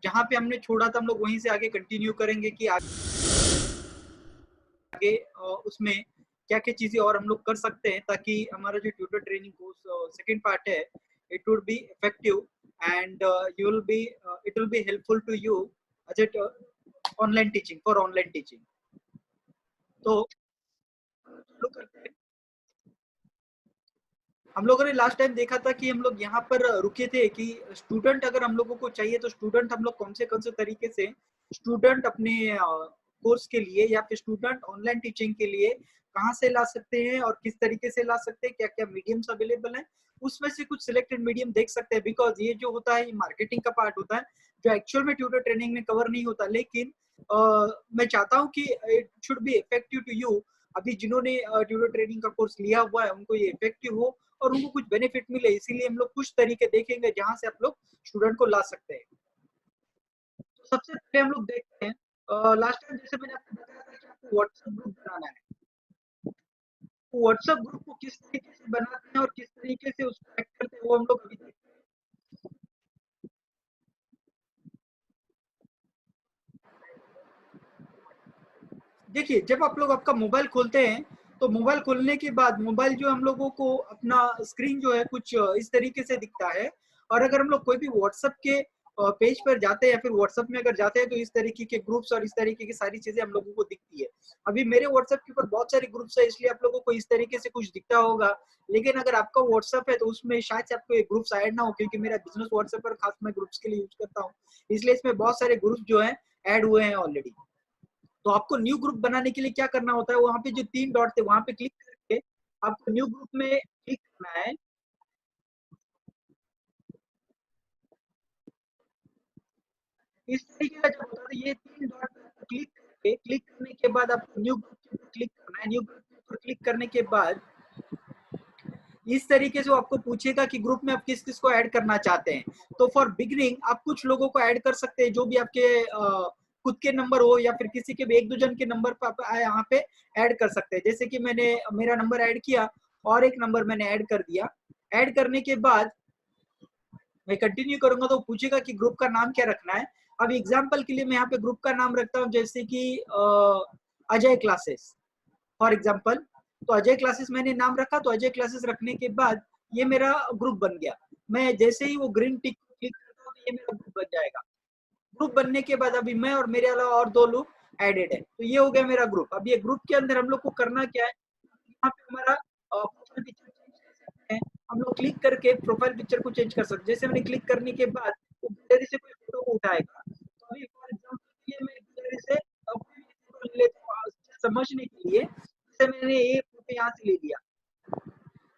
जहाँ पे हमने छोड़ा था हम लोग वहीं से आगे कंटिन्यू करेंगे कि आगे उसमें क्या-क्या चीज़ें और हम लोग कर सकते हैं ताकि हमारा जो tutor training course second part है, it would be effective and you will be it will be helpful to you as a online teaching for online teaching. तो शुरू करते हैं। हम लोगों ने लास्ट टाइम देखा था कि हम लोग यहाँ पर रुके थे कि स्टूडेंट अगर हम लोगों को चाहिए तो स्टूडेंट हम लोग कौन से तरीके से स्टूडेंट अपने कोर्स के लिए या फिर स्टूडेंट ऑनलाइन टीचिंग के लिए कहाँ से ला सकते हैं और किस तरीके से ला सकते हैं, क्या क्या मीडियम्स अवेलेबल हैं, उसमें से कुछ सिलेक्टेड मीडियम देख सकते हैं। बिकॉज ये जो होता है ये मार्केटिंग का पार्ट होता है जो एक्चुअल में ट्यूटर ट्रेनिंग में कवर नहीं होता, लेकिन मैं चाहता हूँ कि it should be effective to you. अभी जिन्होंने ट्यूटर ट्रेनिंग का कोर्स लिया हुआ है उनको ये इफेक्टिव हो और उनको कुछ बेनिफिट मिले, इसीलिए हम लोग कुछ तरीके देखेंगे जहां से आप लोग स्टूडेंट को ला सकते हैं। तो सबसे पहले हम लोग देखते हैं, लास्ट टाइम जैसे मैंने आपको बताया था कि आपको व्हाट्सएप ग्रुप बनाना है। तो व्हाट्सएप ग्रुप को किस तरीके से बनाते हैं और किस तरीके से उसको एक्ट करते हैं वो हम लोग अभी देखते हैं। देखिए, जब आप लोग आपका मोबाइल खोलते हैं तो मोबाइल खोलने के बाद मोबाइल जो हम लोगों को अपना स्क्रीन जो है कुछ इस तरीके से दिखता है। और अगर हम लोग कोई भी व्हाट्सएप के पेज पर जाते हैं या फिर व्हाट्सएप में अगर जाते हैं तो इस तरीके के ग्रुप्स और इस तरीके की सारी चीजें हम लोगों को दिखती है। अभी मेरे व्हाट्सएप के ऊपर बहुत सारे ग्रुप्स है इसलिए आप लोगों को इस तरीके से कुछ दिखता होगा, लेकिन अगर आपका व्हाट्सएप है तो उसमें शायद से आपको ये ग्रुप्स ऐड ना हो, क्योंकि मेरा बिजनेस व्हाट्सएप पर खास मैं ग्रुप्स के लिए यूज करता हूँ, इसलिए इसमें बहुत सारे ग्रुप जो है ऐड हुए हैं ऑलरेडी। तो आपको न्यू ग्रुप बनाने के लिए क्या करना होता है, वहां पे जो 3 डॉट थे वहां पे क्लिक करके आपको न्यू ग्रुप में क्लिक करना है। इस तरीके का जब होता है तो ये 3 डॉट पे क्लिक करके क्लिक करने के बाद आपको न्यू ग्रुप के ऊपर क्लिक करना है। न्यू ग्रुप के ऊपर क्लिक करने के बाद इस तरीके से वो आपको पूछेगा कि ग्रुप में आप किस किस को ऐड करना चाहते हैं। तो फॉर बिगनिंग आप कुछ लोगों को ऐड कर सकते हैं जो भी आपके खुद के नंबर हो या फिर किसी के भी एक दो जन के नंबर पर आप यहाँ पे ऐड कर सकते हैं। जैसे कि मैंने मेरा नंबर ऐड किया और एक नंबर मैंने ऐड कर दिया। ऐड करने के बाद मैं कंटिन्यू करूंगा तो पूछेगा कि ग्रुप का नाम क्या रखना है। अब एग्जाम्पल के लिए मैं यहाँ पे ग्रुप का नाम रखता हूँ जैसे कि अजय क्लासेस फॉर एग्जाम्पल। तो अजय क्लासेस मैंने नाम रखा, तो अजय क्लासेस रखने के बाद ये मेरा ग्रुप बन गया। मैं जैसे ही वो ग्रीन टिक क्लिक करता हूँ तो ये मेरा ग्रुप बन जाएगा। ग्रुप बनने के बाद अभी मैं और मेरे अलावा और 2 लोग एडेड है, तो ये हो गया मेरा ग्रुप। अब ये ग्रुप के अंदर हम लोग को करना क्या है, यहाँ पे हमारा प्रोफाइल पिक्चर चेंज कर सकते हैं। हम लोग क्लिक करके प्रोफाइल पिक्चर को चेंज कर सकते हैं। जैसे मैंने क्लिक करने के बाद वो गैलरी से कोई फोटो को उठाएगा, तो अभी फॉर एग्जांपल ये मैं गैलरी से कोई भी फोटो ले लेता हूँ समझने के लिए। जैसे मैंने ये फोटो यहाँ से ले लिया,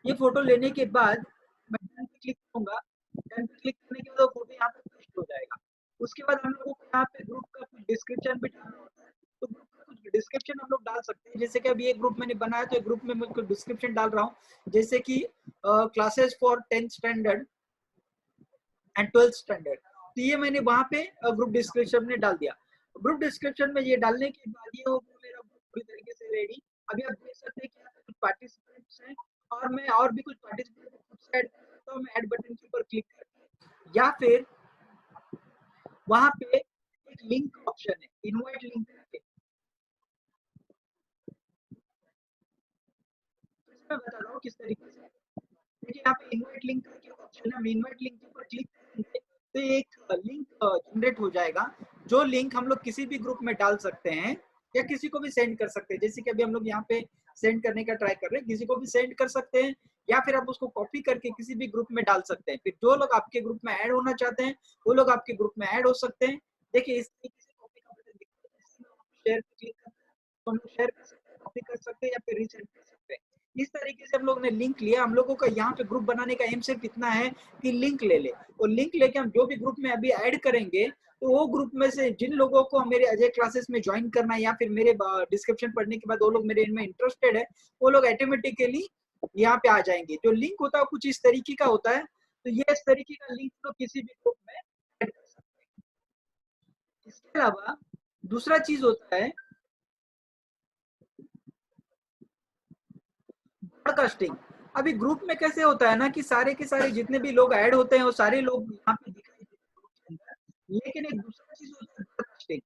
ये फोटो लेने के बाद मैं डन पे क्लिक करूंगा। डन पे क्लिक करने के बाद वो फोटो यहाँ पे पेस्ट हो जाएगा। उसके बाद हम लोगों को यहाँ पे ग्रुप का कुछ डिस्क्रिप्शन भी डालना होता है। तो ग्रुप का कुछ डिस्क्रिप्शन हम लोग डाल सकते हैं। जैसे कि अभी एक ग्रुप मैंने बनाया तो एक ग्रुप में मैं कुछ डिस्क्रिप्शन डाल रहा हूँ, जैसे कि classes for 10th standard and 12th standard. तो ये मैंने वहाँ पे ग्रुप डिस्क्रिप्शन में डाल दिया। ग्रुप डिस्क्रिप्शन में ये डालने के बाद ये हो गया मेरा ग्रुप पूरी तरीके से रेडी। अभी आप देख सकते हैं कि यहाँ पे कुछ पार्टिसिपेंट्स हैं और मैं और भी कुछ पार्टिसिपेंट खुद से ऐड कर सकता हूँ। मैं ऐड बटन के ऊपर क्लिक करके या फिर वहाँ पे एक लिंक ऑप्शन है, इनवाइट लिंक करके। तो इसमें बता रहा हूँ किस तरीके से। देखिए यहाँ पे इनवाइट लिंक करके ऑप्शन है, हम इनवाइट लिंक के ऊपर क्लिक करेंगे तो एक लिंक जनरेट हो जाएगा। जो लिंक हम लोग किसी भी ग्रुप में डाल सकते हैं या किसी को भी सेंड कर सकते हैं। जैसे कि अभी हम लोग यहाँ पे सेंड करने का ट्राई कर रहे हैं, किसी को भी सेंड कर सकते हैं या फिर आप उसको कॉपी करके किसी भी ग्रुप में डाल सकते हैं। फिर जो लोग आपके ग्रुप में ऐड होना चाहते हैं वो लोग आपके ग्रुप में ऐड हो सकते हैं। देखिए इस तरीके से कॉपी का बटन दिखता है, शेयर पे क्लिक करते हैं तो हम लोग शेयर कर सकते हैं, कॉपी कर सकते हैं या फिर रीसेंड कर सकते हैं। इस तरीके से हम लोग ने लिंक लिया। हम लोगों का यहाँ पे ग्रुप बनाने का एम सिर्फ इतना है कि लिंक ले ले, और लिंक लेके हम जो भी ग्रुप में अभी ऐड करेंगे तो वो ग्रुप में से जिन लोगों को मेरे अजय क्लासेस में ज्वाइन करना है या फिर मेरे डिस्क्रिप्शन पढ़ने के बाद वो लोग मेरे इनमें इंटरेस्टेड है, वो लोग ऑटोमेटिकली यहाँ पे आ जाएंगे। जो लिंक होता है कुछ इस तरीके का होता है, तो ये इस तरीके का लिंक तो किसी भी ग्रुप में ऐड कर सकते हैं। इसके अलावा दूसरा चीज होता है ब्रॉडकास्टिंग। अभी ग्रुप में कैसे होता है ना कि सारे के सारे जितने भी लोग ऐड होते हैं वो सारे लोग यहाँ पे दिखाई देते हैं ग्रुप के अंदर। लेकिन एक दूसरा चीज होता है ब्रॉडकास्टिंग।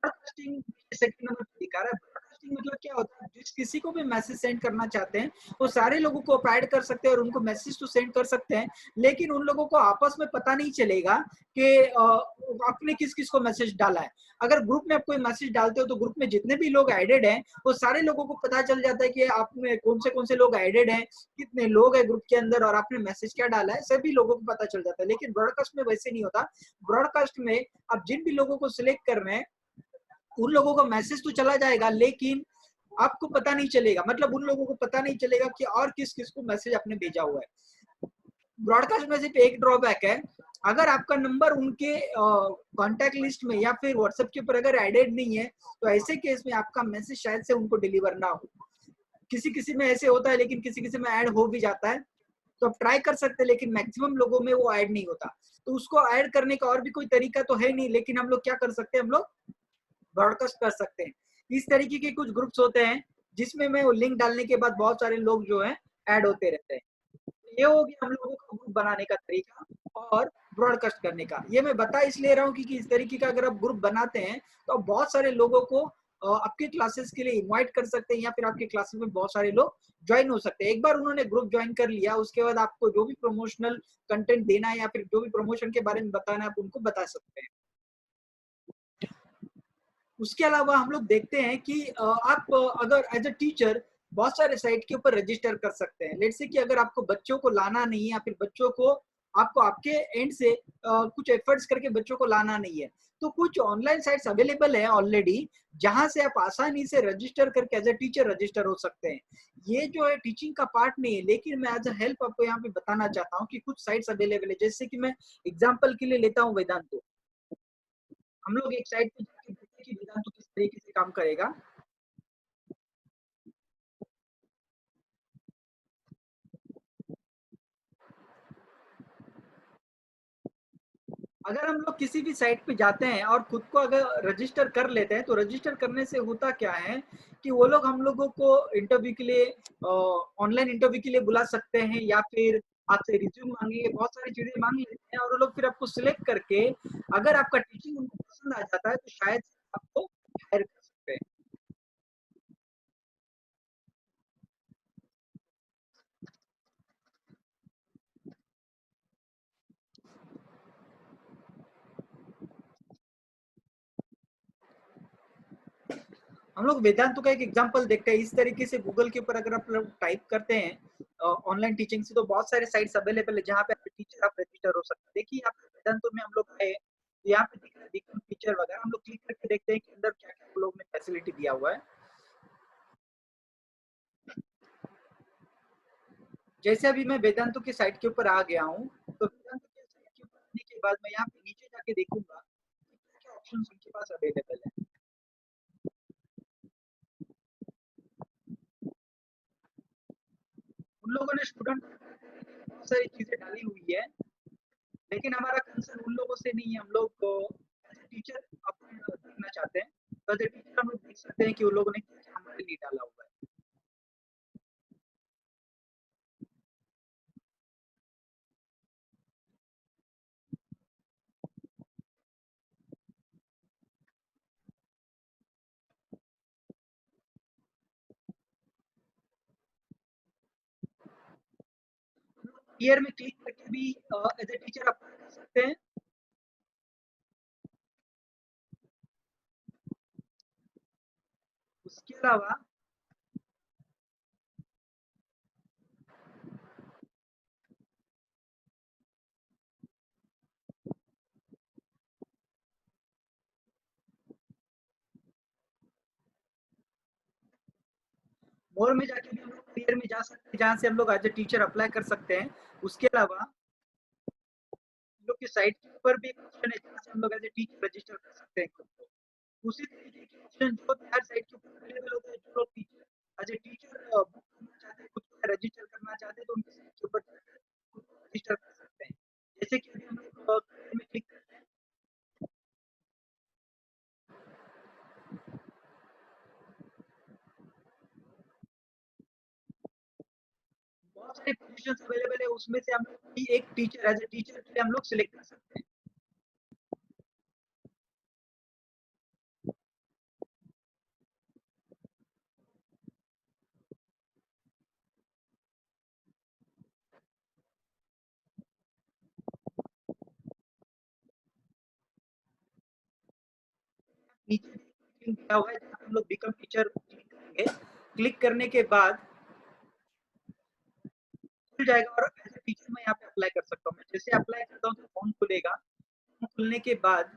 ब्रॉडकास्टिंग सेकंड नंबर पे दिखा रहा है। ब्रॉडकास्टिंग मतलब क्या होता है, जिस किसी को भी मैसेज सेंड करना चाहते हैं वो सारे लोगों को आप ऐड कर सकते हैं और उनको मैसेज तो सेंड कर सकते हैं, लेकिन उन लोगों को आपस में पता नहीं चलेगा कि आपने किस किस को मैसेज डाला है। अगर ग्रुप में आप कोई मैसेज डालते हो तो ग्रुप में जितने भी लोग एडेड हैं वो सारे लोगों को पता चल जाता है कि आपने कौन से लोग एडेड हैं, कितने लोग हैं ग्रुप के अंदर और आपने मैसेज क्या डाला है, सभी लोगों को पता चल जाता है। लेकिन ब्रॉडकास्ट में वैसे नहीं होता। ब्रॉडकास्ट में आप जिन भी लोगों को सिलेक्ट कर रहे हैं उन लोगों को मैसेज तो चला जाएगा, लेकिन आपको पता नहीं चलेगा, मतलब उन लोगों को पता नहीं चलेगा कि और किस किस को मैसेज आपने भेजा हुआ है। ब्रॉडकास्ट में सिर्फ एक ड्रॉबैक है, अगर आपका नंबर उनके कांटेक्ट लिस्ट में या फिर व्हाट्सएप के ऊपर अगर एडेड नहीं है तो ऐसे केस में आपका मैसेज शायद से उनको डिलीवर ना हो। किसी किसी में ऐसे होता है, लेकिन किसी किसी में ऐड हो भी जाता है, तो आप ट्राई कर सकते हैं, लेकिन मैक्सिमम लोगों में वो ऐड नहीं होता। तो उसको ऐड करने का और भी कोई तरीका तो है नहीं, लेकिन हम लोग क्या कर सकते हैं, हम लोग ब्रॉडकास्ट कर सकते हैं। इस तरीके के कुछ ग्रुप्स होते हैं जिसमें मैं वो लिंक डालने के बाद बहुत सारे लोग जो है ऐड होते रहते हैं। ये हो गया हम लोगों का ग्रुप बनाने का तरीका और ब्रॉडकास्ट करने का। ये मैं बता इसलिए रहा हूँ क्योंकि इस तरीके का अगर आप ग्रुप बनाते हैं तो आप बहुत सारे लोगों को आपके क्लासेस के लिए इनवाइट कर सकते हैं, या फिर आपके क्लासेस में बहुत सारे लोग ज्वाइन हो सकते हैं। एक बार उन्होंने ग्रुप ज्वाइन कर लिया उसके बाद आपको जो भी प्रमोशनल कंटेंट देना है या फिर जो भी प्रमोशन के बारे में बताना है आप उनको बता सकते हैं। उसके अलावा हम लोग देखते हैं कि आप अगर एज अ टीचर बहुत सारे साइट के ऊपर रजिस्टर कर सकते हैं। लेट्स से कि अगर आपको बच्चों को लाना नहीं है या फिर बच्चों को आपको आपके एंड से कुछ एफर्ट्स करके बच्चों को लाना नहीं है, तो कुछ ऑनलाइन साइट्स अवेलेबल है ऑलरेडी जहां से आप आसानी से रजिस्टर करके एज अ टीचर रजिस्टर हो सकते हैं। ये जो है टीचिंग का पार्ट नहीं है, लेकिन मैं एज अ हेल्प आपको यहाँ पे बताना चाहता हूँ कि कुछ साइट्स अवेलेबल है। जैसे कि मैं एग्जाम्पल के लिए लेता हूँ वेदांतो। हम लोग एक साइट पे जाके देखते हैं कि वेदांतो किस तरीके से काम करेगा। अगर हम लोग किसी भी साइट पे जाते हैं और खुद को अगर रजिस्टर कर लेते हैं तो रजिस्टर करने से होता क्या है कि वो लोग हम लोगों को इंटरव्यू के लिए ऑनलाइन इंटरव्यू के लिए बुला सकते हैं, या फिर आपसे रिज्यूम मांगेंगे, बहुत सारी चीजें मांग लेते हैं और वो लोग फिर आपको सिलेक्ट करके अगर आपका टीचिंग उनको पसंद आ जाता है तो शायद आपको हायर कर सकते हैं। हम लोग वेदांत का एक एग्जांपल देखते हैं। इस तरीके से गूगल के ऊपर अगर आप लोग टाइप करते हैं ऑनलाइन टीचिंग से तो बहुत सारे साइट्स अवेलेबल है जहाँ पे आप टीचर आप रजिस्टर हो सकते हैं। देखिए यहाँ पे वेदांत में हम लोग आए तो यहाँ पे दिख रहा है बिकम टीचर वगैरह, हम लोग क्लिक करके देखते हैं कि अंदर क्या क्या लोग ने फैसिलिटी दिया हुआ है। जैसे अभी मैं वेदांत के साइट के ऊपर आ गया हूँ, तो वेदांत के साइट के ऊपर आने के बाद मैं यहाँ पे नीचे जाके देखूंगा क्या क्या ऑप्शन उनके पास अवेलेबल है। उन लोगों ने स्टूडेंट बहुत सारी चीजें डाली हुई है, लेकिन हमारा कंसर्न उन लोगों से नहीं है। हम लोग टीचर अपना देखना चाहते हैं, तो एज टीचर हम लोग देख सकते हैं कि उन लोगों ने क्या क्या हमारे लिए डाला हुआ है। ईयर में क्लिक करके भी एज ए टीचर अप्लाई कर सकते हैं। उसके अलावा मोर में जाके भी हम लोग करियर में जा सकते हैं जहाँ से हम लोग एज ए टीचर अप्लाई कर सकते हैं। उसके अलावा हम लोग की साइट के ऊपर भी एक ऑप्शन है जहाँ से हम लोग एज ए टीचर रजिस्टर कर सकते हैं खुद को। उसी तरीके के ऑप्शन जो हर साइट के ऊपर अवेलेबल होते हैं, जो लोग teacher as a teacher book करना चाहते हैं, खुद को रजिस्टर करना चाहते हैं, तो उनकी साइट के ऊपर खुद को रजिस्टर कर सकते हैं। जैसे कि अभी हम लोग करियर में क्लिक करते हैं, बहुत सारे पोजीशंस अवेलेबल है, उसमें से हम लोग कोई एक टीचर एज ए टीचर के लिए हम लोग सिलेक्ट कर सकते हैं। नीचे लिंक दिया हुआ है, जहाँ हम लोग बिकम टीचर क्लिक करेंगे। क्लिक करने के बाद खुल जाएगा और एज ए टीचर मैं यहाँ पे अप्लाई कर सकता हूँ। मैं जैसे अप्लाई करता हूँ तो फॉर्म खुलेगा। फॉर्म खुलने के बाद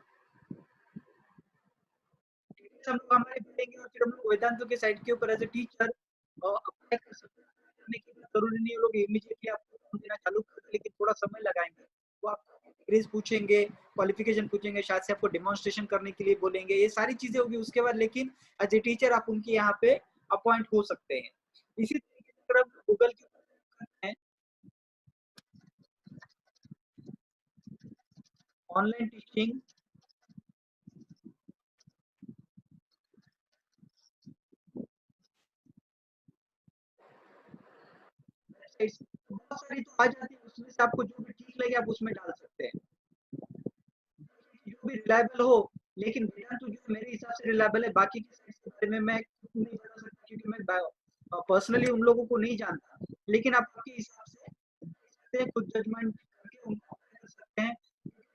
डिटेल्स हम लोग हमारे भरेंगे और फिर हम लोग वेदांतों के साइट के ऊपर एज ए टीचर अप्लाई कर सकते हैं। करने की जरूरी नहीं है लोग इमीडिएटली आपको फॉर्म देना चालू कर दें, लेकिन थोड़ा समय लगाएंगे। वो आपको डिग्रीज पूछेंगे, क्वालिफिकेशन पूछेंगे, शायद से आपको डेमोन्स्ट्रेशन करने के लिए बोलेंगे, ये सारी चीजें होगी उसके बाद। लेकिन एज ए टीचर आप उनके यहाँ पे अपॉइंट हो सकते हैं। इसी तरीके से अगर हम गूगल के हैं ऑनलाइन टीचिंग बहुत सारी तो आ जाती है, उसमें से आपको जो भी ठीक लगे आप उसमें डाल सकते हैं, जो भी रिलायबल हो। लेकिन वेदांत जो मेरे हिसाब से रिलायबल है, बाकी के साइट्स के बारे में मैं खुद नहीं बता सकता क्योंकि मैं पर्सनली उन लोगों को नहीं जानता। लेकिन आप आपके हिसाब से खुद जजमेंट करके उनको अप्लाई कर सकते हैं।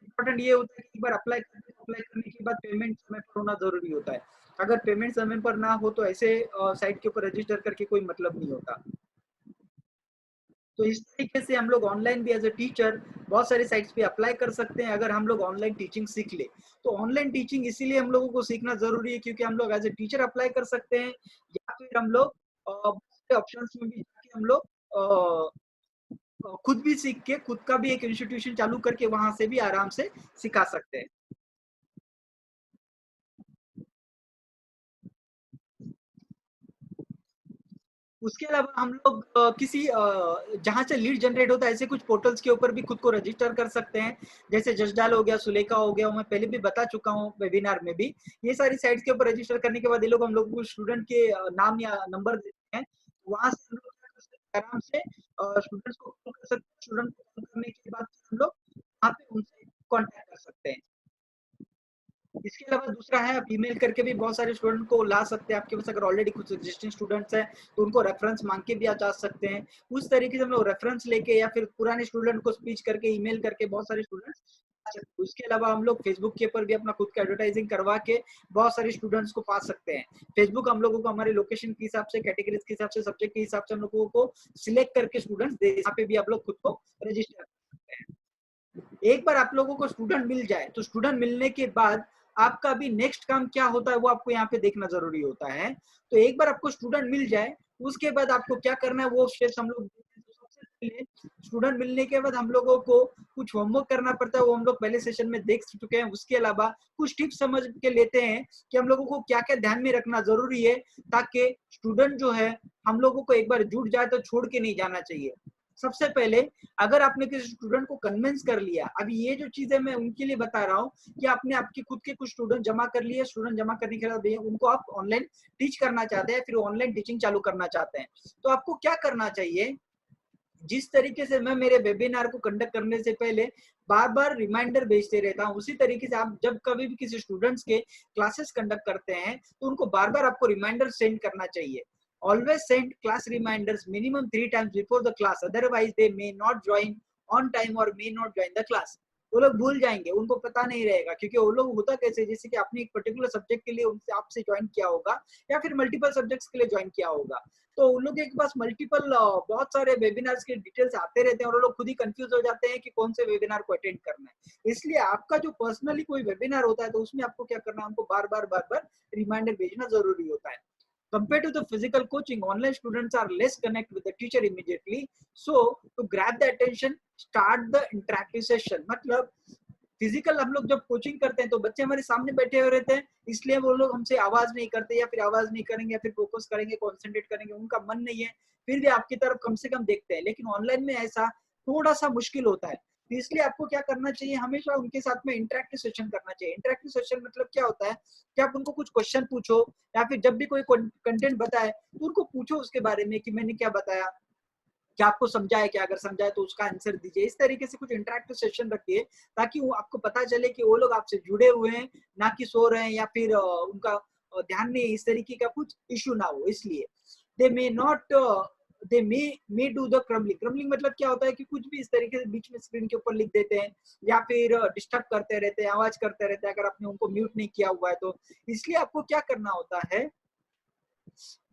इम्पोर्टेंट ये होता है कि एक बार अप्लाई करने के बाद पेमेंट समय पर होना जरूरी होता है। अगर पेमेंट समय पर ना हो तो ऐसे साइट के ऊपर रजिस्टर करके कोई मतलब नहीं होता। तो इस तरीके से हम लोग ऑनलाइन भी एज अ टीचर बहुत सारी साइट्स पे अप्लाई कर सकते हैं। अगर हम लोग ऑनलाइन टीचिंग सीख ले तो ऑनलाइन टीचिंग इसीलिए हम लोगों को सीखना जरूरी है क्योंकि हम लोग एज अ टीचर अप्लाई कर सकते हैं, या फिर हम लोग ऑप्शन में भी जाके हम लोग खुद भी सीख के खुद का भी एक इंस्टीट्यूशन चालू करके वहां से भी आराम से सिखा सकते हैं। उसके अलावा हम लोग किसी जहाँ से लीड जनरेट होता है ऐसे कुछ पोर्टल्स के ऊपर भी खुद को रजिस्टर कर सकते हैं। जैसे जसडाल हो गया, सुलेखा हो गया, मैं पहले भी बता चुका हूँ वेबिनार में भी। ये सारी साइट्स के ऊपर रजिस्टर करने के बाद ये लोग हम लोग को स्टूडेंट के नाम या नंबर देते हैं। वहां से हम लोग क्या कर सकते हैं, आराम से स्टूडेंट्स को कॉल कर सकते हैं। स्टूडेंट को कॉल करने के बाद हम लोग वहाँ पे उनसे कॉन्टेक्ट कर सकते हैं। इसके अलावा दूसरा है, आप ईमेल करके भी बहुत सारे स्टूडेंट को ला सकते हैं। आपके पास अगर ऑलरेडी कुछ एग्जिस्टिंग स्टूडेंट्स हैं तो उनको रेफरेंस मांग के भी आप जा सकते हैं। उस तरीके से हम लोग रेफरेंस लेके या फिर पुराने स्टूडेंट को स्पीच करके ईमेल करके बहुत सारे स्टूडेंट्स। उसके अलावा हम लोग फेसबुक के ऊपर भी अपना खुद का एडवर्टाइजिंग करवा के बहुत सारे स्टूडेंट्स को पा सकते हैं। फेसबुक हम लोगों को हमारे लोकेशन के हिसाब से, कैटेगरीज के हिसाब से, सब्जेक्ट के हिसाब से हम लोगों को सिलेक्ट करके स्टूडेंट्स दे, यहाँ पे भी आप लोग खुद को रजिस्टर कर सकते हैं। एक बार आप लोगों को स्टूडेंट मिल जाए तो स्टूडेंट मिलने के बाद आपका अभी नेक्स्ट काम क्या होता है वो आपको यहाँ पे देखना जरूरी होता है। तो एक बार आपको स्टूडेंट मिल जाए उसके बाद आपको क्या करना है वो स्टेप्स हम लोग देखते हैं। तो सबसे पहले स्टूडेंट मिलने के बाद हम लोगों को कुछ होमवर्क करना पड़ता है, वो हम लोग पहले सेशन में देख चुके हैं। उसके अलावा कुछ टिप्स समझ के लेते हैं कि हम लोगों को क्या क्या ध्यान में रखना जरूरी है, ताकि स्टूडेंट जो है हम लोगों को एक बार जुट जाए तो छोड़ के नहीं जाना चाहिए। सबसे पहले अगर आपने किसी स्टूडेंट को कन्विंस कर लिया, अभी ये जो चीजें मैं उनके लिए बता रहा हूँ कि आपने आपके खुद के कुछ स्टूडेंट जमा कर लिए, स्टूडेंट जमा करने के बाद उनको आप ऑनलाइन टीच करना चाहते हैं, फिर ऑनलाइन टीचिंग चालू करना चाहते हैं, तो आपको क्या करना चाहिए। जिस तरीके से मैं मेरे वेबिनार को कंडक्ट करने से पहले बार बार रिमाइंडर भेजते रहता हूँ, उसी तरीके से आप जब कभी भी किसी स्टूडेंट्स के क्लासेस कंडक्ट करते हैं तो उनको बार बार आपको रिमाइंडर सेंड करना चाहिए। Always send class reminders minimum 3 times before the class, otherwise they may not join on time और may not join the class. वो लोग भूल जाएंगे, उनको पता नहीं रहेगा, क्योंकि वो लोग होता कैसे, जैसे कि आपने एक पर्टिकुलर सब्जेक्ट के लिए उनसे आपसे ज्वाइन किया होगा या फिर मल्टीपल सब्जेक्ट्स के लिए ज्वाइन किया होगा, तो उन लोगों के पास मल्टीपल बहुत सारे वेबिनार्स के डिटेल्स आते रहते हैं और वो लोग खुद ही कंफ्यूज हो जाते हैं कि कौन से वेबिनार को अटेंड करना है। इसलिए आपका जो पर्सनली कोई वेबिनार होता है तो उसमें आपको क्या करना है, उनको बार बार रिमाइंडर भेजना जरूरी होता है। Compared to the physical coaching, online students are less connect with the teacher immediately. So to grab the attention, start the interactive session. मतलब फिजिकल हम लोग जब कोचिंग करते हैं तो बच्चे हमारे सामने बैठे हुए रहते हैं, इसलिए वो लोग हमसे आवाज नहीं करते या फिर आवाज नहीं करेंगे या फिर फोकस करेंगे, कॉन्सेंट्रेट करेंगे, उनका मन नहीं है, फिर भी आपकी तरफ कम से कम देखते हैं। लेकिन ऑनलाइन में ऐसा थोड़ा सा मुश्किल होता है, तो इसलिए आपको क्या करना चाहिए, हमेशा उनके साथ में इंटरेक्टिव सेशन करना चाहिए। इंटरेक्टिव सेशन मतलब क्या होता है कि आप उनको कुछ क्वेश्चन पूछो या फिर जब भी कोई कंटेंट बताए तो उनको पूछो उसके बारे में कि मैंने क्या बताया, क्या आपको समझा है, क्या अगर समझा है तो उसका आंसर दीजिए। इस तरीके से कुछ इंटरेक्टिव सेशन रखिए ताकि वो आपको पता चले कि वो लोग आपसे जुड़े हुए हैं, ना कि सो रहे हैं या फिर उनका ध्यान में इस तरीके का कुछ इश्यू ना हो। इसलिए they may not they may do the crumbling. Crumbling मतलब क्या होता है कि कुछ भी इस तरीके से बीच में स्क्रीन के ऊपर लिख देते हैं या फिर डिस्टर्ब करते रहते हैं, आवाज करते रहते हैं, अगर आपने उनको म्यूट नहीं किया हुआ है तो। इसलिए आपको क्या करना होता है,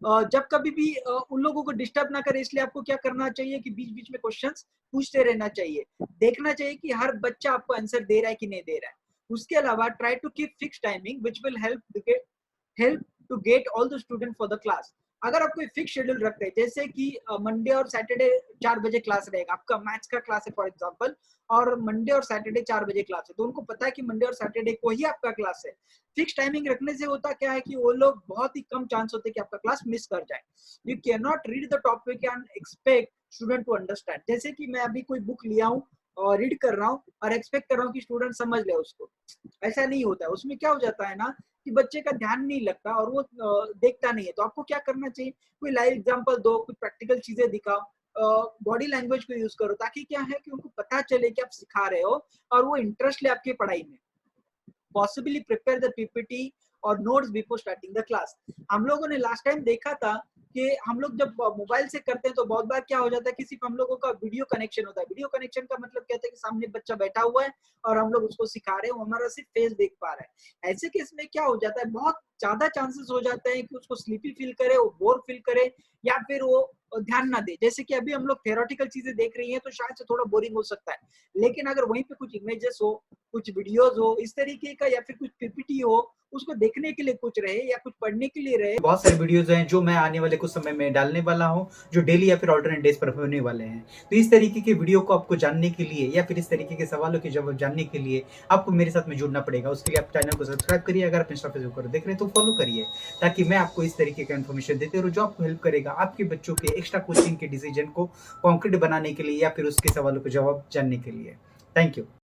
जब कभी भी उन लोगों को डिस्टर्ब ना करे, इसलिए आपको क्या करना चाहिए कि बीच बीच में क्वेश्चंस पूछते रहना चाहिए, देखना चाहिए कि हर बच्चा आपको आंसर दे रहा है कि नहीं दे रहा है। उसके अलावा try to keep fix timing which will help to get all the student for the class. अगर आप कोई फिक्स शेड्यूल रखते हैं, जैसे कि मंडे और सैटरडे 4 बजे क्लास रहेगा, आपका मैथ्स का क्लास है फॉर एग्जांपल, और मंडे और सैटरडे 4 बजे क्लास है, तो उनको पता है कि मंडे और सैटरडे को ही आपका क्लास है। फिक्स टाइमिंग रखने से होता क्या है कि वो लोग बहुत ही कम चांस होते हैं कि आपका क्लास मिस कर जाए। You can not read the topic and expect student to understand. जैसे कि मैं अभी कोई बुक लिया हूँ और रीड कर रहा हूँ और एक्सपेक्ट कर रहा हूँ कि स्टूडेंट समझ ले उसको, ऐसा नहीं होता है। उसमें क्या हो जाता है ना कि बच्चे का ध्यान नहीं लगता और वो देखता नहीं है। तो आपको क्या करना चाहिए, कोई लाइव एग्जांपल दो, कुछ प्रैक्टिकल चीजें दिखाओ, बॉडी लैंग्वेज को यूज करो, ताकि क्या है कि उनको पता चले कि आप सिखा रहे हो और वो इंटरेस्ट ले आपकी पढ़ाई में। पॉसिबली प्रिपेयर द पीपीटी और notes before starting the class. हम लोगों ने लास्ट टाइम देखा था कि हम लोग जब मोबाइल से करते हैं तो बहुत बार क्या हो जाता है कि सिर्फ हम लोगों का वीडियो कनेक्शन होता है। वीडियो कनेक्शन का मतलब कहता है कि सामने बच्चा बैठा हुआ है और हम लोग उसको सिखा रहे हैं, वो हमारा सिर्फ फेस देख पा रहा है। ऐसे केस में क्या हो जाता है, बहुत ज्यादा चांसेस हो जाते हैं कि उसको स्लीपी फील करे, वो बोर फील करे, या फिर वो ध्यान ना दे। जैसे कि अभी हम लोग थ्योरेटिकल चीजें देख रही हैं तो शायद से थोड़ा बोरिंग हो सकता है, लेकिन अगर वहीं पे कुछ इमेजेस हो, कुछ वीडियोस हो इस तरीके का, या फिर कुछ पीपीटी हो, उसको देखने के लिए कुछ रहे या कुछ पढ़ने के लिए रहे। बहुत सारे वीडियोस हैं जो मैं आने वाले कुछ समय में डालने वाला हूं, जो डेली या फिर ऑल्टरनेट डेज पर होने वाले हैं। तो इस तरीके के वीडियो को आपको जानने के लिए या फिर इस तरीके के सवालों के जवाब जानने के लिए आपको मेरे साथ में जुड़ना पड़ेगा। उसके लिए आप चैनल को सब्सक्राइब करिए, अगर आप इंस्टा फेसबुक पर देख रहे हैं तो फॉलो करिए, ताकि मैं आपको इस तरीके का इन्फॉर्मेशन देते रहूं जो आपको हेल्प करेगा आपके बच्चों के एक्स्ट्रा कोचिंग के डिसीजन को कॉन्क्रीट बनाने के लिए या फिर उसके सवालों के जवाब जानने के लिए। Thank you.